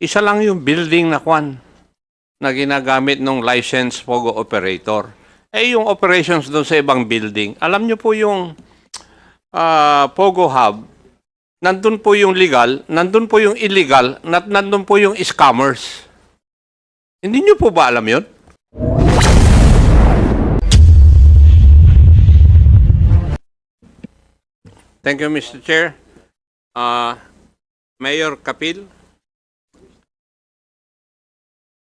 isa lang yung building na kwan na ginagamit ng licensed POGO operator. Eh yung operations doon sa ibang building, alam nyo po yung POGO hub, nandun po yung legal, nandun po yung illegal, nandun po yung scammers. Hindi nyo po ba alam yun? Thank you, Mr. Chair. Mayor Kapil.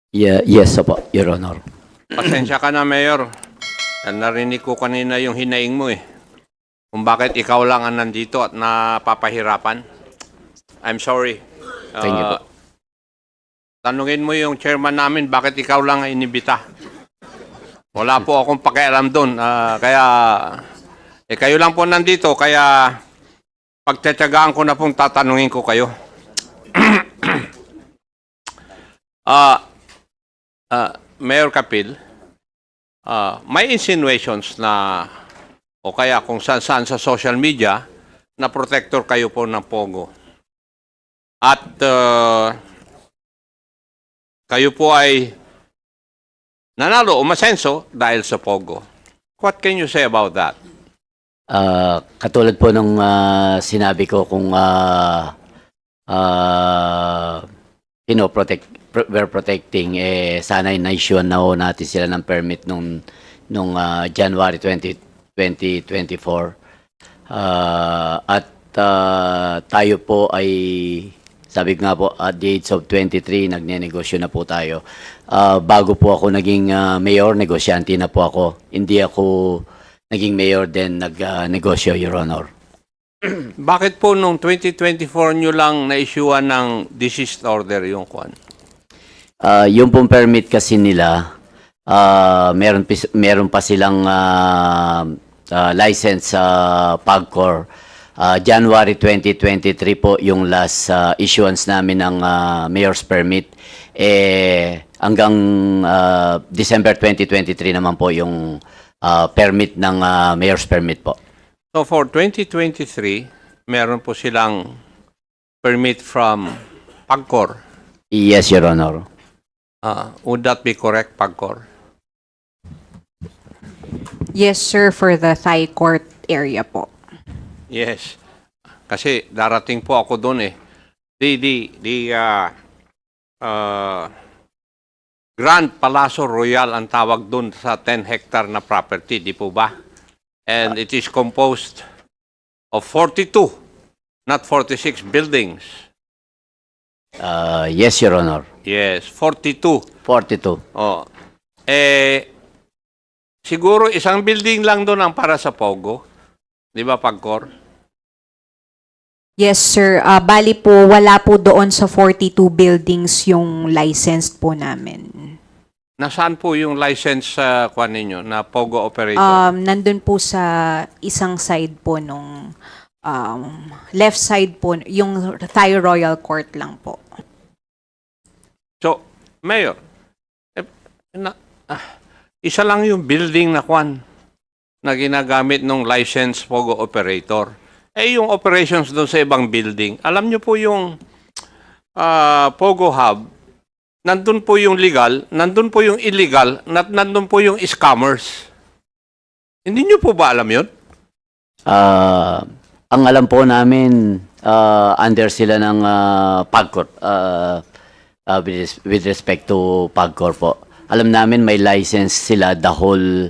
Yeah, yes, Opo, Your Honor. Pasensya ka na, Mayor. Narinig ko kanina yung hinaing mo eh. Kung bakit ikaw lang ang nandito at napapahirapan. I'm sorry. Thank you po. Tanungin mo yung chairman namin, bakit ikaw lang ang inibita? Wala po akong pakialam doon. Kaya, kayo lang po nandito, kaya pagtsatsagaan ko na pong tatanungin ko kayo. Mayor Kapil, may insinuations na o kaya kung saan-saan sa social media na protector kayo po ng POGO. At kayo po ay nanalo o masenso dahil sa POGO. What can you say about that? Katulad po nung sinabi ko kung we're protecting, sana na-issue na ho natin sila ng permit nung January 2024. At tayo po ay, sabi ko nga po, at the age of 23, nagnenegosyo na po tayo. Bago po ako naging mayor, negosyante na po ako. Hindi ako naging mayor, then nagnegosyo, Your Honor. Bakit po nung 2024 nyo lang na-issuean ng desist order yung kwan? Yung pong permit kasi nila, meron pa silang license sa PAGCOR. January 2023 po yung last issuance namin ng mayor's permit. Hanggang December 2023 naman po yung permit ng mayor's permit po. So for 2023, meron po silang permit from PAGCOR. Yes, Your Honor. Would that be correct, PAGCOR? Yes, sir, for the Thai court area po. Yes. Kasi darating po ako doon eh. Grand Palazzo Royal ang tawag doon sa 10 hectare na property, di po ba? And it is composed of 42, not 46 buildings. Yes, Your Honor. Yes, 42. 42. Oh. Siguro isang building lang doon ang para sa POGO. Di ba, PAGCOR? Yes, sir. Bali po, wala po doon sa 42 buildings yung licensed po namin. Nasaan po yung license sa kwan ninyo na POGO operator? Nandun po sa isang side po nung left side po, yung Thai Royal Court lang po. So, Mayor, isa lang yung building na kwan na ginagamit ng licensed POGO operator. Eh yung operations doon sa ibang building, alam nyo po yung POGO hub, nandun po yung legal, nandun po yung illegal, nandun po yung scammers. Hindi nyo po ba alam yun? Ang alam po namin, under sila ng PAGCOR, with respect to PAGCOR po. Alam namin may license sila the whole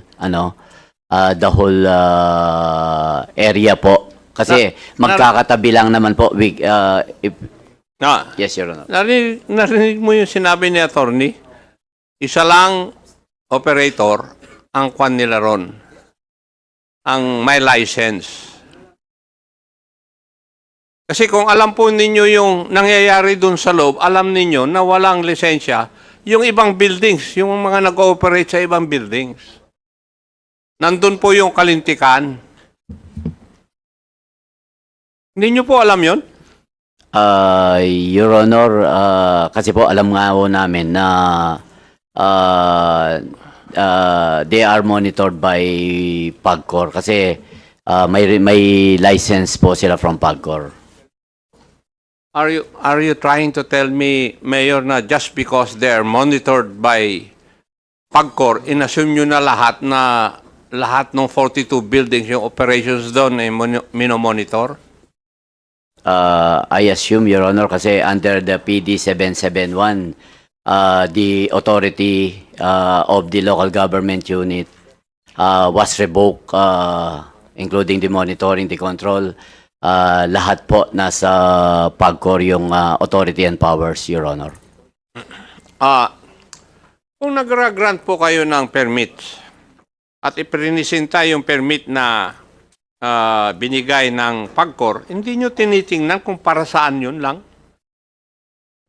area po. Kasi magkakatabi lang naman po. Yes, Your Honor. Narinig mo yung sinabi ni attorney? Isa lang operator ang kwan nila ron. Ang may license. Kasi kung alam po ninyo yung nangyayari dun sa loob, alam ninyo na walang lisensya yung ibang buildings, yung mga nag-ooperate sa ibang buildings. Nandun po yung kalintikan. Hindi nyo po alam yun? Your Honor, kasi po alam nga po namin na they are monitored by PAGCOR kasi may license po sila from PAGCOR. Are you trying to tell me, Mayor, na just because they're monitored by PAGCOR, inassume nyo na lahat ng 42 buildings yung operations doon ay minomonitor? I assume, Your Honor, kasi under the PD 771, the authority of the local government unit was revoked, including the monitoring, the control. Lahat po nasa PAGCOR yung authority and powers, Your Honor. Kung nagra-grant po kayo ng permits at iprinisinta yung permit na binigay ng PAGCOR, hindi nyo tinitingnan kung para saan yun lang?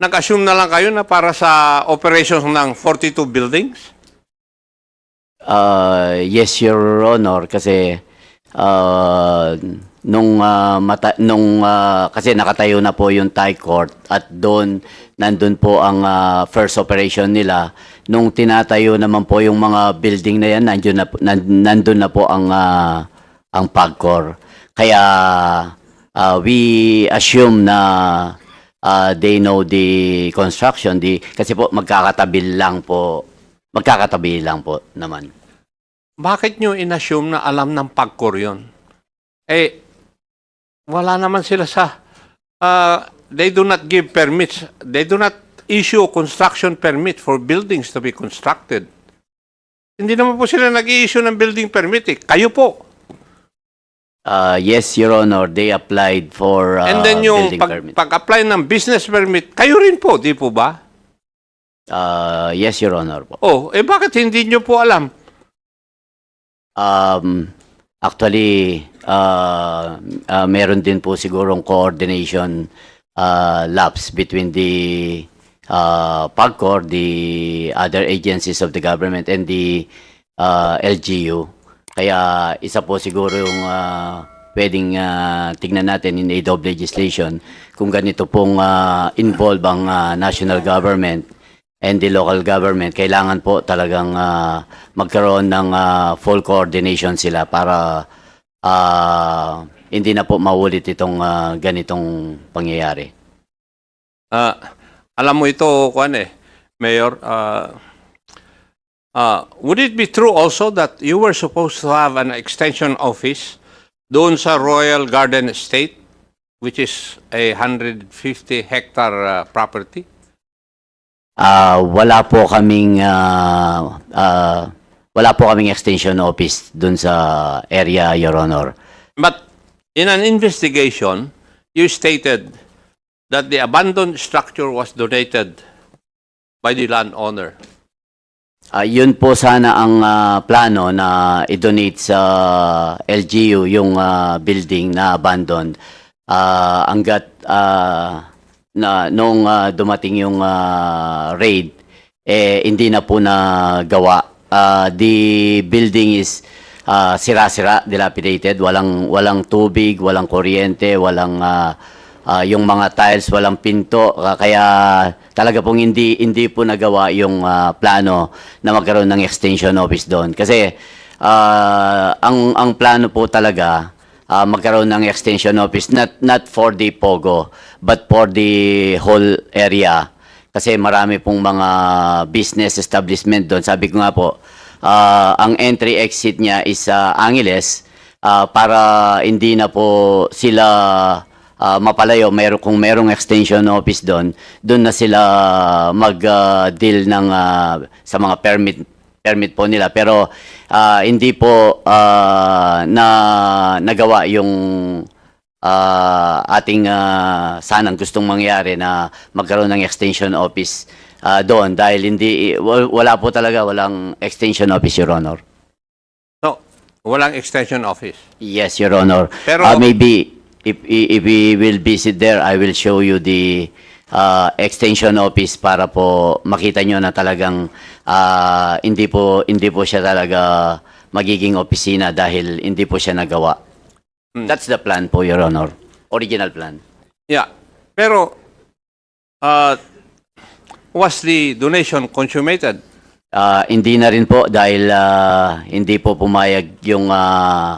Nag-assume na lang kayo na para sa operations ng 42 buildings? Yes, Your Honor, kasi kasi nakatayo na po yung Thai court at nandun po ang first operation nila. Nung tinatayo naman po yung mga building na yan, nandun na po ang PAGCOR. Kaya we assume na they know the construction, kasi po magkakatabi lang po naman. Bakit nyo inassume na alam ng PAGCOR yun? Wala naman sila they do not give permits. They do not issue construction permit for buildings to be constructed. Hindi naman po sila nag-i-issue ng building permit. Kayo po. Yes, Your Honor, they applied for And then yung building permit. pag-apply ng business permit, kayo rin po, di po ba? Yes, Your Honor po. Bakit hindi nyo po alam? Actually, meron din po sigurong coordination lapse between the PAGCOR, the other agencies of the government, and the LGU. Kaya isa po siguro yung pwedeng tignan natin in aid of legislation kung ganito pong involve ang national government and the local government, kailangan po talagang magkaroon ng full coordination sila para hindi na po maulit itong ganitong pangyayari. Alam mo ito, Mayor, would it be true also that you were supposed to have an extension office doon sa Royal Garden Estate, which is a 150-hectare property? Wala po kaming extension office dun sa area, Your Honor. But in an investigation, you stated that the abandoned structure was donated by the landowner. Yun po sana ang plano na i-donate sa LGU yung building na abandoned. Hanggat nung dumating yung raid, hindi na po nagawa. The building is sira-sira, dilapidated, walang tubig, walang kuryente, walang yung mga tiles, walang pinto, kaya talaga pong hindi po nagawa yung plano na magkaroon ng extension office doon. Kasi ang plano po talaga magkaroon ng extension office not for the Pogo but for the whole area, kasi marami pong mga business establishment doon. Sabi ko nga po, ang entry exit niya is Angeles, para hindi na po sila mapalayo. Kung merong extension office doon na sila mag-deal ng sa mga permit po nila, pero hindi po nagawa yung ating sanang gustong mangyari na magkaroon ng extension office doon, dahil wala po talaga, walang extension office, Your Honor. So, walang extension office. Yes, Your Honor. Pero maybe if we will visit there, I will show you the extension office para po makita nyo na talagang hindi po siya talaga magiging opisina dahil hindi po siya nagawa. That's the plan po, Your Honor. Original plan. Yeah. Pero, was the donation consummated? Hindi na rin po dahil hindi po pumayag yung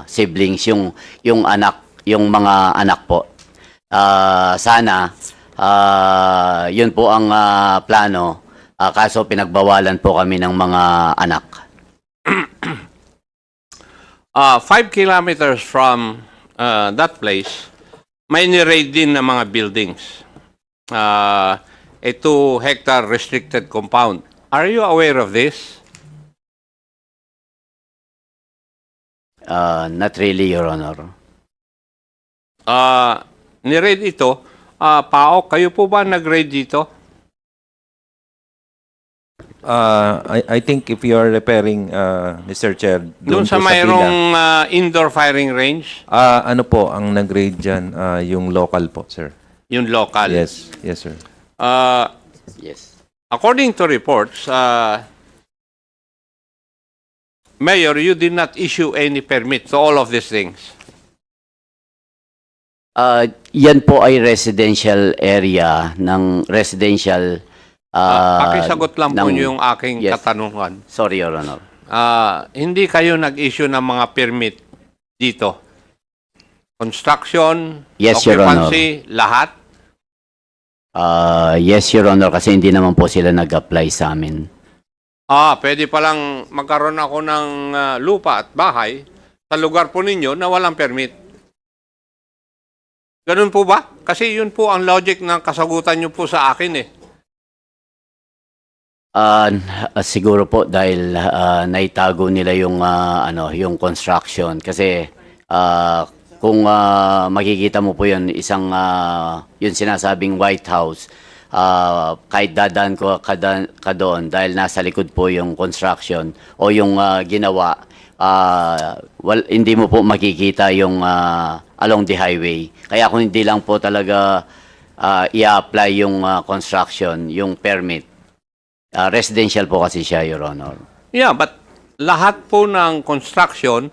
siblings, yung anak, yung mga anak po. Sana Yun po ang plano. Kaso pinagbawalan po kami ng mga anak. 5 kilometers from that place, may ni-raid din ng mga buildings. A 2-hectare restricted compound. Are you aware of this? Not really, Your Honor. Ni-raid ito. Paok, kayo po ba nag-raid dito? I think if you are referring, Mr. Chair, Doon sa po pila, mayroong indoor firing range, ano po ang nag-raid dyan? Yung local po, sir. yung local. Yes, yes, sir. Yes. According to reports, Mayor, you did not issue any permit to all of these things. Yan po ay residential area ng residential. Pakisagot lang po ng- yung aking yes. katanungan. Sorry, Your Honor. Hindi kayo nag-issue ng mga permit dito? Construction, Yes, Your Honor. occupancy, lahat? Yes, Your Honor, kasi hindi naman po sila nag-apply sa amin. Pwede palang magkaroon ako ng lupa at bahay sa lugar po ninyo na walang permit. Ganun po ba? Kasi yun po ang logic ng kasagutan nyo po sa akin eh. Siguro po dahil naitago nila yung yung construction kasi kung makikita mo po yun isang yung sinasabing White House, kahit dadaan ka doon dahil nasa likod po yung construction o yung ginawa, hindi mo po makikita yung along the highway. Kaya kung hindi lang po talaga i-apply yung construction, yung permit, residential po kasi siya, Your Honor. Yeah, but lahat po ng construction,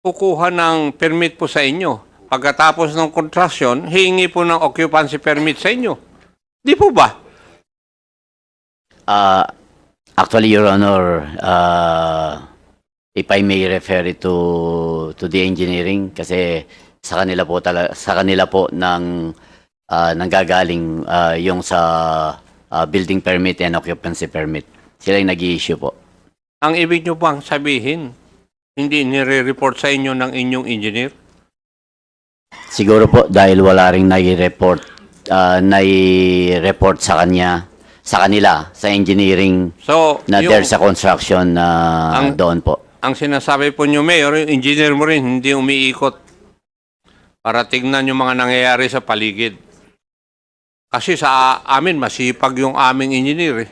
kukuha ng permit po sa inyo. Pagkatapos ng construction, hihingi po ng occupancy permit sa inyo. Di po ba? Actually, Your Honor, if I may refer it to the engineering, kasi sa kanila po nang nanggagaling yung sa building permit and occupancy permit. Sila yung nag-i-issue po. Ang ibig nyo bang sabihin, hindi nire-report sa inyo ng inyong engineer? Siguro po dahil wala ring nai-report sa kanila, sa engineering So, na yung, there sa construction doon po. ang sinasabi po nyo, Mayor, yung engineer mo rin, hindi umiikot para tignan yung mga nangyayari sa paligid. Kasi sa amin, masipag yung aming engineer eh.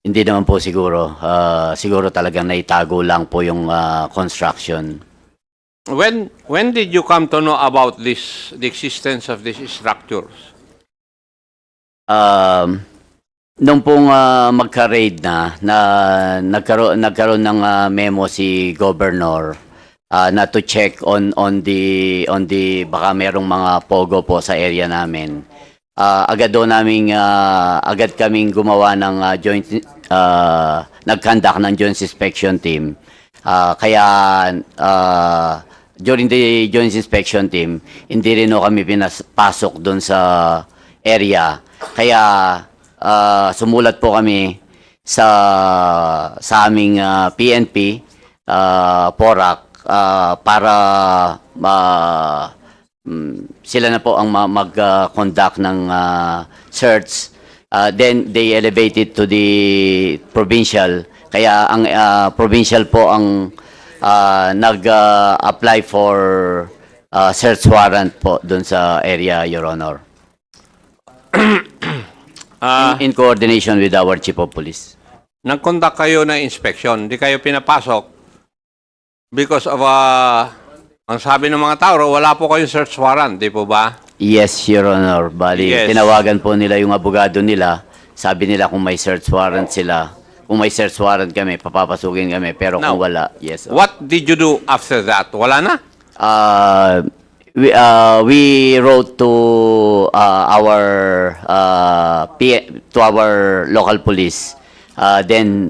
Hindi naman po siguro. Siguro talagang naitago lang po yung construction. When did you come to know about the existence of these structures? Nung pong magka-raid na nagkaroon ng memo si Governor na to check on the baka merong mga pogo po sa area namin. Agad kaming gumawa ng nag-conduct ng joint inspection team. Kaya during the joint inspection team, hindi rin kami pinapasok doon sa area. Kaya sumulat po kami sa aming PNP, PORAC, para sila na po ang mag-conduct ng search. Then they elevated to the provincial. Kaya ang provincial po ang nag-apply for search warrant po doon sa area, Your Honor. In coordination with our Chief of Police. Nag-conduct kayo ng inspection, hindi kayo pinapasok because of ang sabi ng mga tao, wala po kayong search warrant, di po ba? Yes, Your Honor. Bali, Yes. tinawagan po nila yung abogado nila. Sabi nila kung may search warrant sila. Kung may search warrant kami, papapasukin kami. Pero Now, kung wala, yes. What did you do after that? Wala na? We wrote to our local police. Then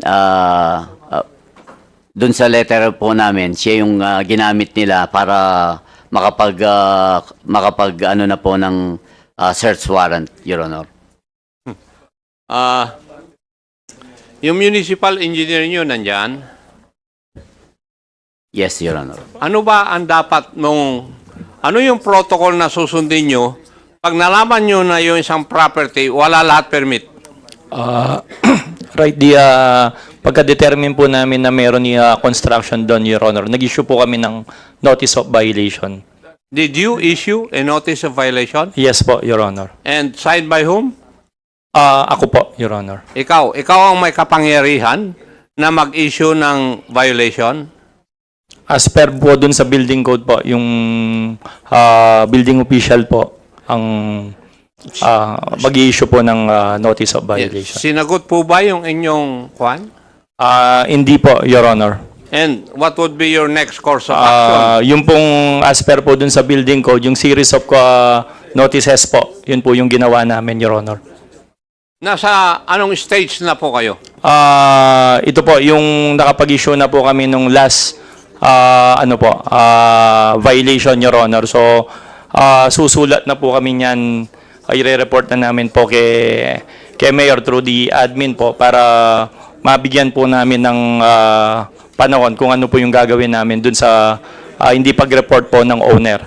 dun sa letter po namin, siya yung ginamit nila para makapag ano na po ng search warrant, Your Honor. Yung municipal engineer nyo nandyan, Yes, Your Honor. ano ba ang dapat ano yung protocol na susundin nyo pag nalaman nyo na yung isang property, wala lahat permit? Right, pagka-determine po namin na meron construction doon, Your Honor, nag-issue po kami ng notice of violation. Did you issue a notice of violation? Yes po, Your Honor. And signed by whom? Ako po, Your Honor. Ikaw ang may kapangyarihan na mag-issue ng violation? As per po dun sa building code po, yung building official po ang mag-i-issue po ng notice of violation. Sinagot po ba yung inyong kwan? Hindi po, Your Honor. And what would be your next course of action? Yung pong as per po dun sa building code, yung series of notices po, yun po yung ginawa namin, Your Honor. Nasa anong stage na po kayo? Ito po, yung nakapag-issue na po kami nung last violation, Your Honor. So, susulat na po kami niyan, i-report na namin po kay Mayor through the admin po para mabigyan po namin ng panahon kung ano po yung gagawin namin dun sa hindi pag-report po ng owner.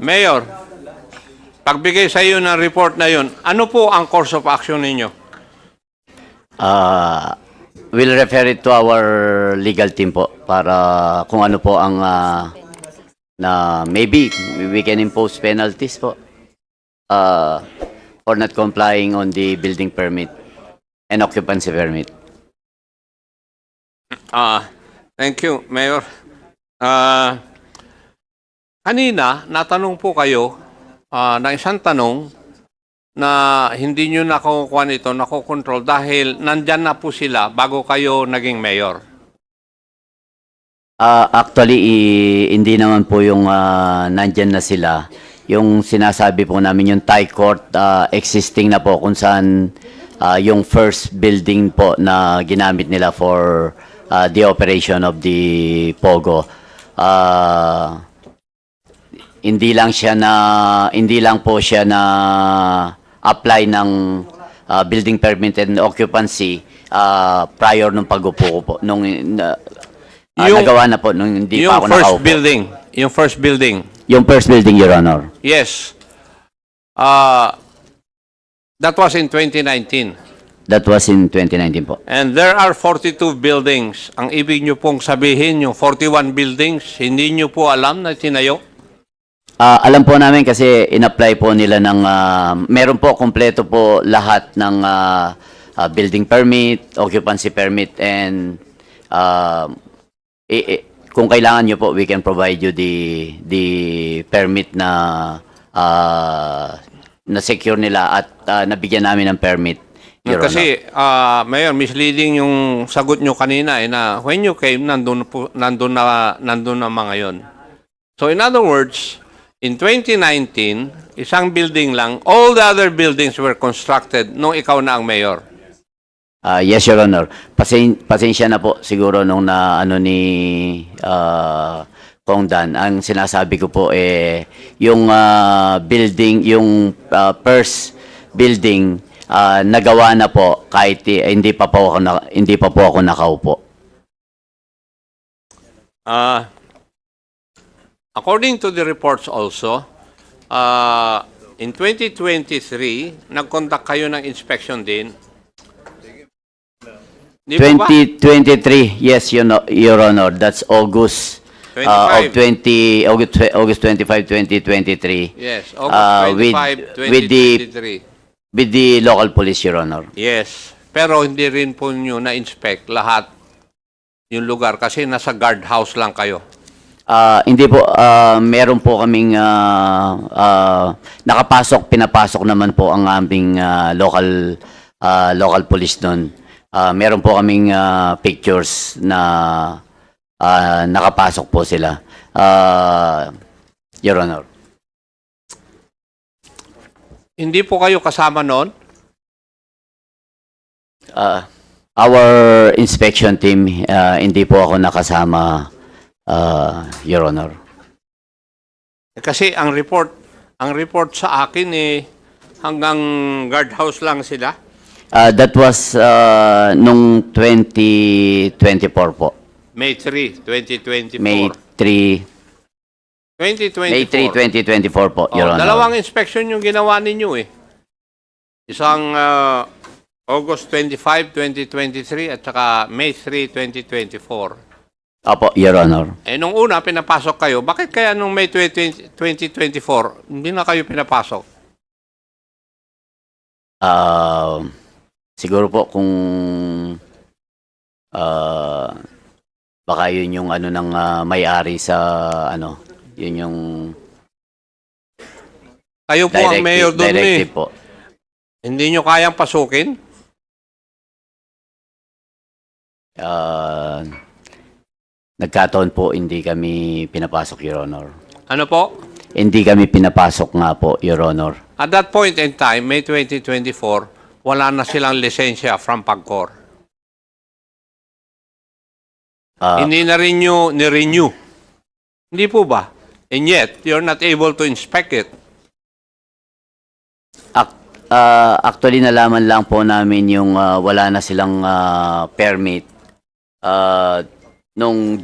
Mayor, pagbigay sa iyo ng report na yun, ano po ang course of action ninyo? We'll refer it to our legal team po para kung ano po ang na maybe we can impose penalties po for not complying on the building permit and occupancy permit. Thank you, Mayor. Kanina, natanong po kayo ng isang tanong na hindi nyo nakukuha nito, nakokontrol dahil nandyan na po sila bago kayo naging mayor. Actually, hindi naman po yung nandyan na sila. Yung sinasabi po namin, yung Thai court existing na po kung saan yung first building po na ginamit nila for the operation of the POGO. Hindi lang po siya na apply ng building permit and occupancy prior nung pag-upo ko po nung nagawa na po nung hindi pa ako nakaupo. Yung first building. Yung first building, Your Honor. Yes. That was in 2019. That was in 2019 po. And there are 42 buildings. Ang ibig nyo pong sabihin, yung 41 buildings, hindi nyo po alam na tinayo? Alam po namin kasi in-apply po nila ng meron po kompleto po lahat ng building permit, occupancy permit, and kung kailangan nyo po, we can provide you the permit na secure nila at nabigyan namin ng permit. Your Kasi, Mayor, misleading yung sagot nyo kanina na when you came, nandun na mga yon. So in other words, in 2019, isang building lang, all the other buildings were constructed nung ikaw na ang mayor. Yes, Your Honor. Pasensya na po siguro nung na ano ni Kong Dan. Ang sinasabi ko po yung building, yung first building nagawa na po kahit hindi pa po ako nakaupo. According to the reports also, in 2023, nag-conduct kayo ng inspection din. Di po ba? 2023, yes, Your Honor. That's August 25. August 25, 2023. Yes, August 25, 2023. With the local police, Your Honor. Yes, pero hindi rin po nyo na-inspect lahat yung lugar kasi nasa guardhouse lang kayo. Hindi po, meron po kaming pinapasok naman po ang aming local police doon. Meron po kaming pictures na nakapasok po sila. Your Honor. Hindi po kayo kasama noon? Our inspection team, hindi po ako nakasama, Your Honor. Kasi ang report sa akin hanggang guardhouse lang sila. That was nung 2024 po. May 3, 2024. May 3, 2024. May 3, 2024 po, Your Honor. Dalawang inspection yung ginawa ninyo Isang August 25, 2023 at saka May 3, 2024. Opo, Your Honor. Nung una, pinapasok kayo. Bakit kaya nung May 2024, hindi na kayo pinapasok? Siguro po kung baka yun yung ano ng may-ari sa ano, yun yung Kayo po ang mayor doon directive po. Hindi nyo kayang pasukin? Nagkataon po hindi kami pinapasok, Your Honor. Ano po? Hindi kami pinapasok nga po, Your Honor. At that point in time, May 2024, wala na silang lisensya from PAGCOR. Hindi na rin nyo ni-renew. Hindi po ba? And yet, you're not able to inspect it. Actually, nalaman lang po namin yung wala na silang permit nung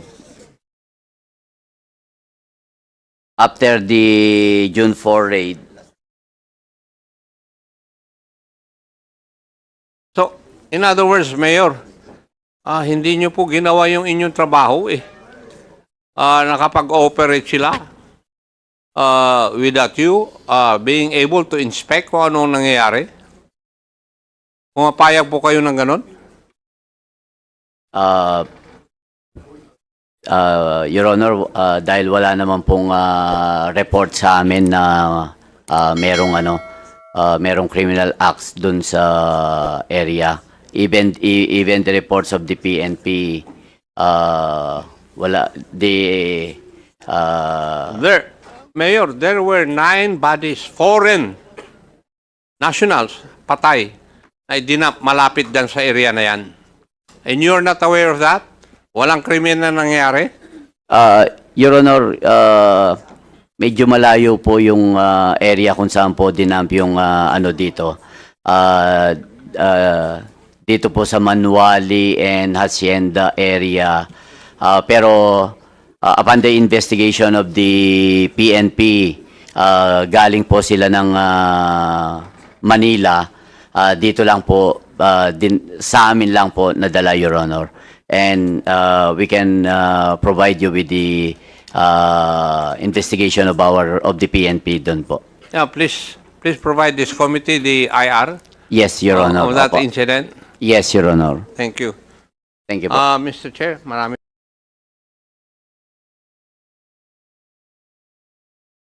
after the June 4 raid. So, in other words, Mayor, hindi nyo po ginawa yung inyong trabaho nakapag-operate sila without you being able to inspect kung anong nangyayari. Pumapayag po kayo ng ganon? Your Honor, dahil wala naman pong report sa amin na merong criminal acts dun sa area. Even the reports of the PNP, wala. Mayor, there were 9 bodies, foreign nationals, patay, na idinap malapit dan sa area na yan. And you're not aware of that? Walang krimen na nangyari? Your Honor, medyo malayo po yung area kung saan po dinamp yung ano dito. Dito po sa Manuali and Hacienda area. Pero upon the investigation of the PNP, galing po sila ng Manila. Dito lang po, sa amin lang po nadala, Your Honor. And we can provide you with the investigation of the PNP doon po. Yeah, please provide this committee the IR Yes, Your Honor. of that Opo. incident. Yes, Your Honor. Thank you. Thank you po. Mr. Chair, marami